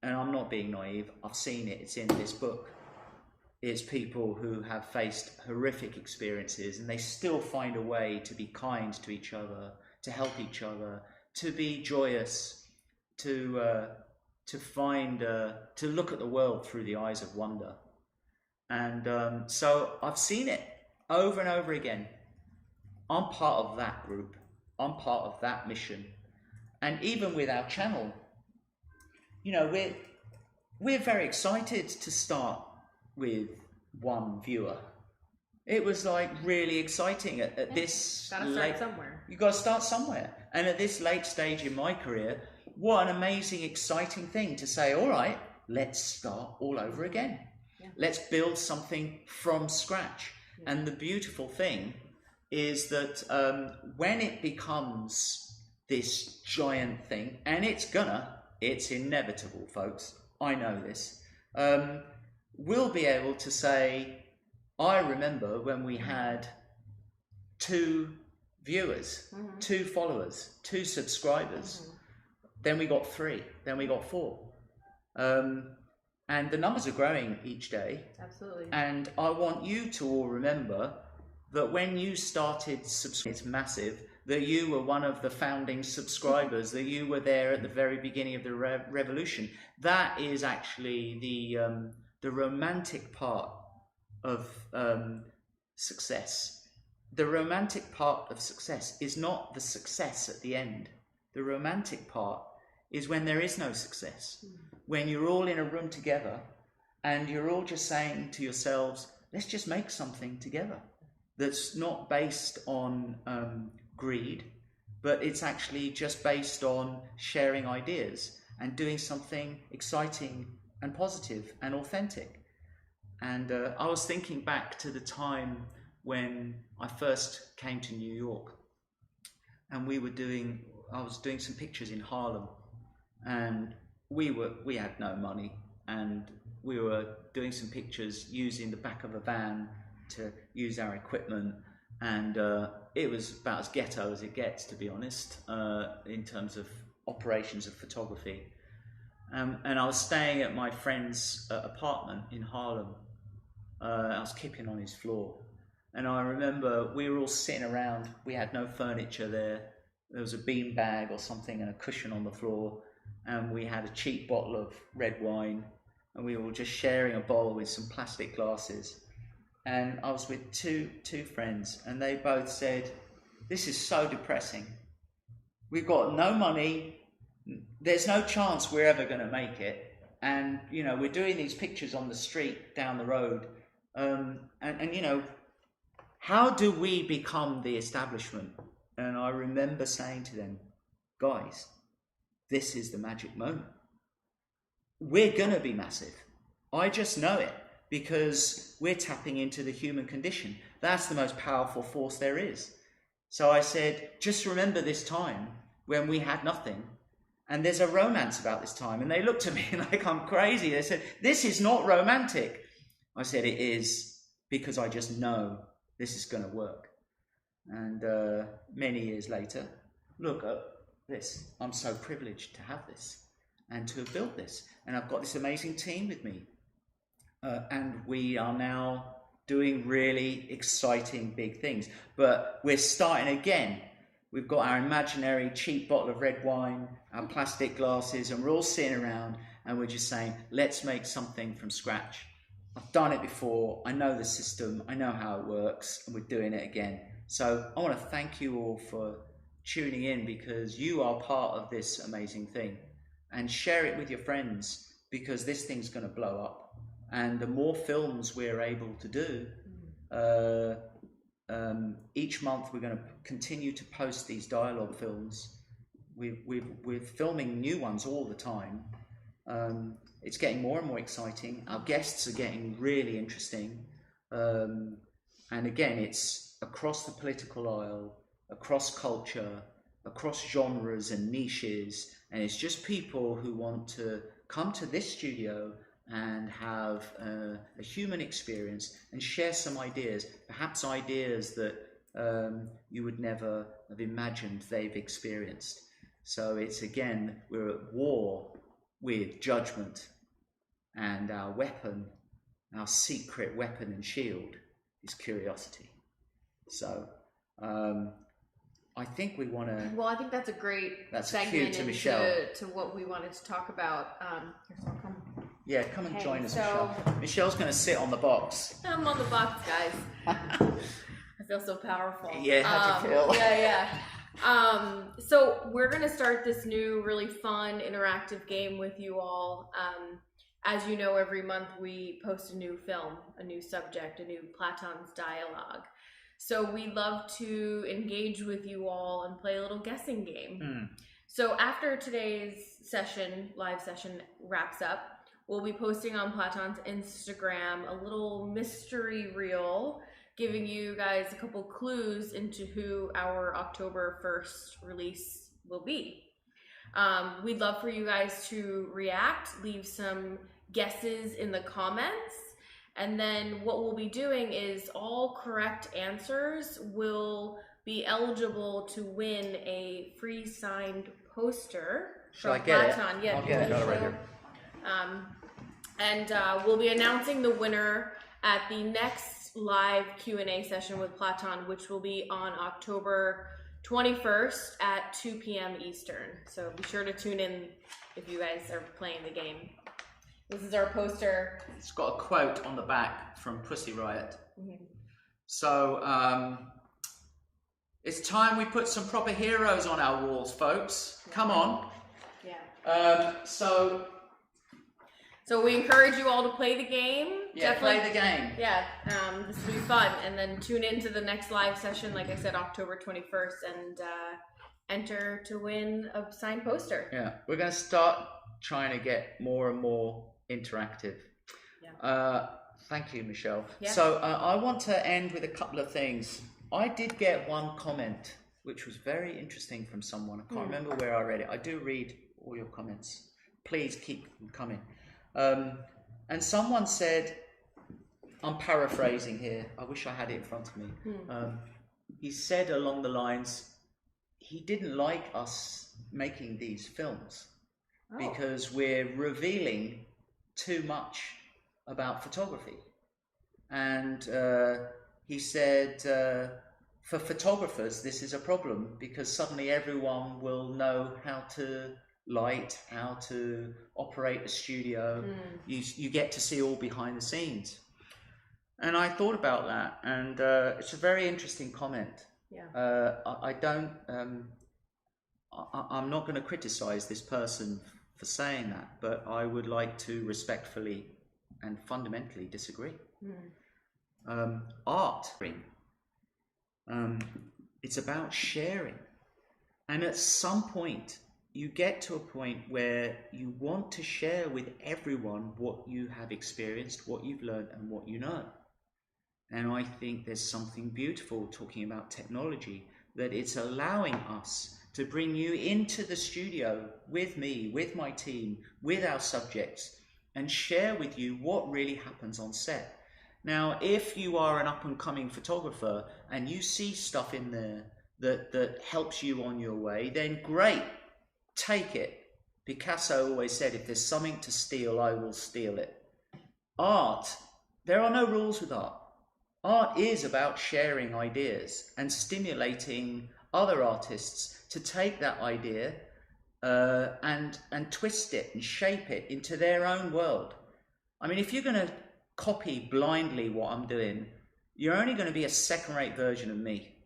And I'm not being naive, I've seen it, it's in this book. It's people who have faced horrific experiences and they still find a way to be kind to each other, to help each other, to be joyous, to look at the world through the eyes of wonder. And so I've seen it over and over again. I'm part of that group. I'm part of that mission. And even with our channel, you know, we're very excited to start with one viewer. It was like really exciting at this gotta start somewhere. You got to start somewhere. And at this late stage in my career, what an amazing, exciting thing to say, all right, let's start all over again. Yeah. Let's build something from scratch. Yeah. And the beautiful thing is that when it becomes this giant thing, and it's inevitable, folks, I know this, we'll be able to say, I remember when we had 2 viewers, 2 followers, 2 subscribers, then we got 3, then we got 4. And the numbers are growing each day. Absolutely. And I want you to all remember that when you started subscribing, it's massive, that you were one of the founding subscribers, that you were there at the very beginning of the revolution. That is actually the romantic part of success. The romantic part of success is not the success at the end. The romantic part is when there is no success, when you're all in a room together and you're all just saying to yourselves, let's just make something together that's not based on greed, but it's actually just based on sharing ideas and doing something exciting and positive and authentic. And I was thinking back to the time when I first came to New York, and I was doing some pictures in Harlem, and we had no money, and we were doing some pictures using the back of a van to use our equipment, and it was about as ghetto as it gets, to be honest, in terms of operations of photography. And I was staying at my friend's apartment in Harlem. I was keeping on his floor. And I remember we were all sitting around. We had no furniture there. There was a bean bag or something and a cushion on the floor. And we had a cheap bottle of red wine. And we were just sharing a bowl with some plastic glasses. And I was with two friends. And they both said, "This is so depressing. We've got no money. There's no chance we're ever going to make it. And, you know, we're doing these pictures on the street down the road. And you know, how do we become the establishment?" And I remember saying to them, "Guys, this is the magic moment. We're going to be massive. I just know it because we're tapping into the human condition. That's the most powerful force there is." So I said, "Just remember this time when we had nothing. And there's a romance about this time." And they looked at me like I'm crazy. They said, "This is not romantic." I said, "It is, because I just know this is going to work." And many years later, look at this. I'm so privileged to have this and to have built this. And I've got this amazing team with me. And we are now doing really exciting big things. But we're starting again. We've got our imaginary cheap bottle of red wine, our plastic glasses, and we're all sitting around and we're just saying, let's make something from scratch. I've done it before. I know the system. I know how it works, and we're doing it again. So I want to thank you all for tuning in, because you are part of this amazing thing, and share it with your friends, because this thing's going to blow up. And the more films we're able to do, each month we're going to continue to post these dialogue films. We're filming new ones all the time. It's getting more and more exciting. Our guests are getting really interesting. And again, it's across the political aisle, across culture, across genres and niches. And it's just people who want to come to this studio and have a human experience and share some ideas, perhaps ideas that you would never have imagined they've experienced. So it's, again, we're at war with judgment, and our weapon, our secret weapon and shield, is curiosity. So I think we want to... Well, I think that's a great segment to what we wanted to talk about. Yeah, come and join us, Michelle. Michelle's going to sit on the box. I'm on the box, guys. I feel so powerful. Yeah, how do you feel? Yeah. So we're going to start this new, really fun, interactive game with you all. As you know, every month we post a new film, a new subject, a new Platon's dialogue. So we love to engage with you all and play a little guessing game. So after today's session, live session wraps up, we'll be posting on Platon's Instagram a little mystery reel, giving you guys a couple clues into who our October 1st release will be. We'd love for you guys to react, leave some guesses in the comments, and then what we'll be doing is all correct answers will be eligible to win a free signed poster from Platon. Yeah, I'll get it. Got it right here. And we'll be announcing the winner at the next live Q&A session with Platon, which will be on October 21st at 2 p.m. Eastern. So be sure to tune in if you guys are playing the game. This is our poster. It's got a quote on the back from Pussy Riot. So it's time we put some proper heroes on our walls, folks. Come on. Yeah. So we encourage you all to play the game. Yeah, Definitely play the game. Yeah, this will be fun. And then tune into the next live session, like I said, October 21st, and enter to win a signed poster. Yeah, we're going to start trying to get more and more interactive. Yeah. Thank you, Michelle. Yeah. So I want to end with a couple of things. I did get one comment, which was very interesting from someone. I can't remember where I read it. I do read all your comments. Please keep them coming. And someone said, I'm paraphrasing here, I wish I had it in front of me. He said along the lines, he didn't like us making these films because we're revealing too much about photography. And he said, for photographers, this is a problem because suddenly everyone will know how to light, how to operate a studio. You get to see all behind the scenes. And I thought about that, and it's a very interesting comment. Yeah. I'm not going to criticize this person for saying that, but I would like to respectfully and fundamentally disagree. Art, it's about sharing. And at some point, you get to a point where you want to share with everyone what you have experienced, what you've learned, and what you know. And I think there's something beautiful talking about technology, that it's allowing us to bring you into the studio with me, with my team, with our subjects, and share with you what really happens on set. Now, if you are an up-and-coming photographer and you see stuff in there that helps you on your way, then great, take it. Picasso always said, if there's something to steal, I will steal it. Art, there are no rules with art. Art is about sharing ideas and stimulating other artists to take that idea and twist it and shape it into their own world. I mean, if you're going to copy blindly what I'm doing, you're only going to be a second-rate version of me.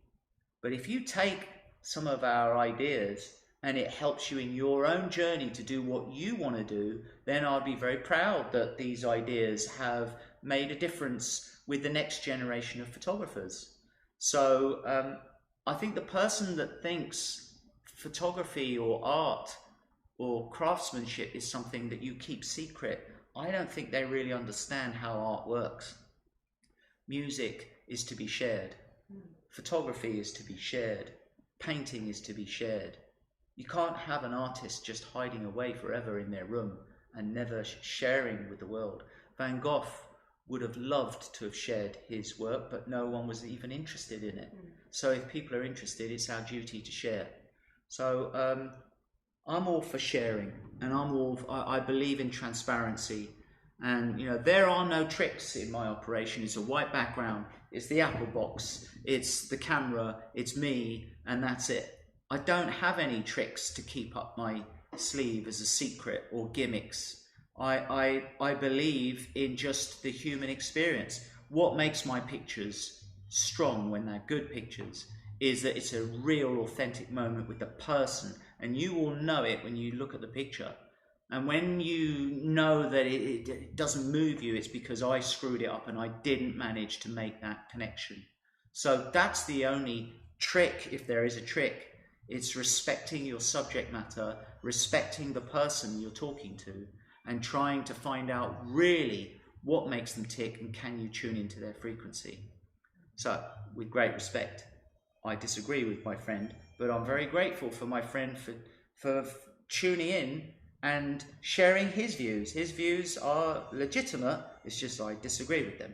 But if you take some of our ideas and it helps you in your own journey to do what you want to do, then I'll be very proud that these ideas have made a difference with the next generation of photographers. So I think the person that thinks photography or art or craftsmanship is something that you keep secret, I don't think they really understand how art works. Music is to be shared. Photography is to be shared. Painting is to be shared. You can't have an artist just hiding away forever in their room and never sharing with the world. Van Gogh would have loved to have shared his work, but no one was even interested in it. So if people are interested, it's our duty to share. So I'm all for sharing, and I believe in transparency. And there are no tricks in my operation. It's a white background, it's the Apple box, it's the camera, it's me, and that's it. I don't have any tricks to keep up my sleeve as a secret or gimmicks. I believe in just the human experience. What makes my pictures strong when they're good pictures is that it's a real authentic moment with the person, and you will know it when you look at the picture. And when you know that it doesn't move you, it's because I screwed it up and I didn't manage to make that connection. So that's the only trick, if there is a trick. It's respecting your subject matter, respecting the person you're talking to, and trying to find out really what makes them tick and can you tune into their frequency. So, with great respect, I disagree with my friend, but I'm very grateful for my friend for tuning in and sharing his views. His views are legitimate, it's just I disagree with them.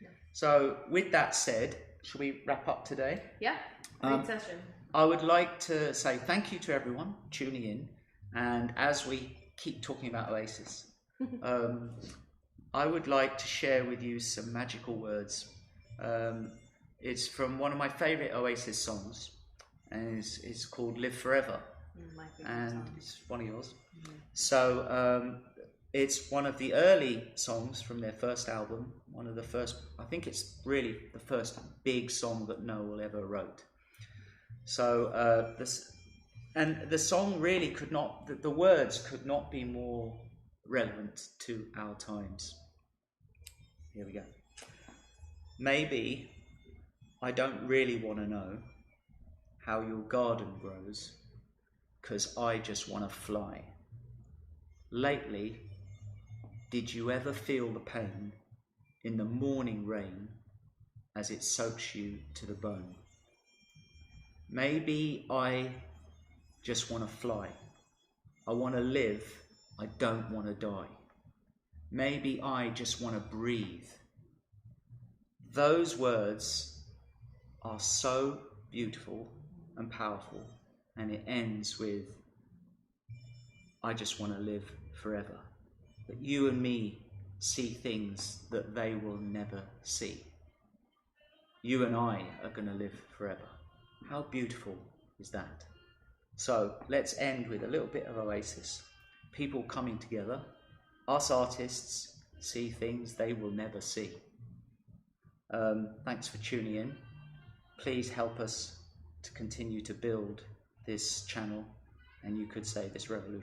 Yeah. So, with that said, shall we wrap up today? Yeah, great session. I would like to say thank you to everyone tuning in, and as we keep talking about Oasis, I would like to share with you some magical words. It's from one of my favourite Oasis songs, and it's called Live Forever, and it's one of yours. So it's one of the early songs from their first album, one of the first, I think it's really the first big song that Noel ever wrote. So the song really could not, the words could not be more relevant to our times. Here we go. Maybe I don't really want to know how your garden grows, 'cause I just want to fly. Lately, did you ever feel the pain in the morning rain as it soaks you to the bone? Maybe I just want to fly. I want to live. I don't want to die. Maybe I just want to breathe. Those words are so beautiful and powerful, and it ends with, I just want to live forever. That you and me see things that they will never see. You and I are going to live forever. How beautiful is that? So let's end with a little bit of Oasis. People coming together. Us artists see things they will never see. Thanks for tuning in. Please help us to continue to build this channel, and you could say this revolution.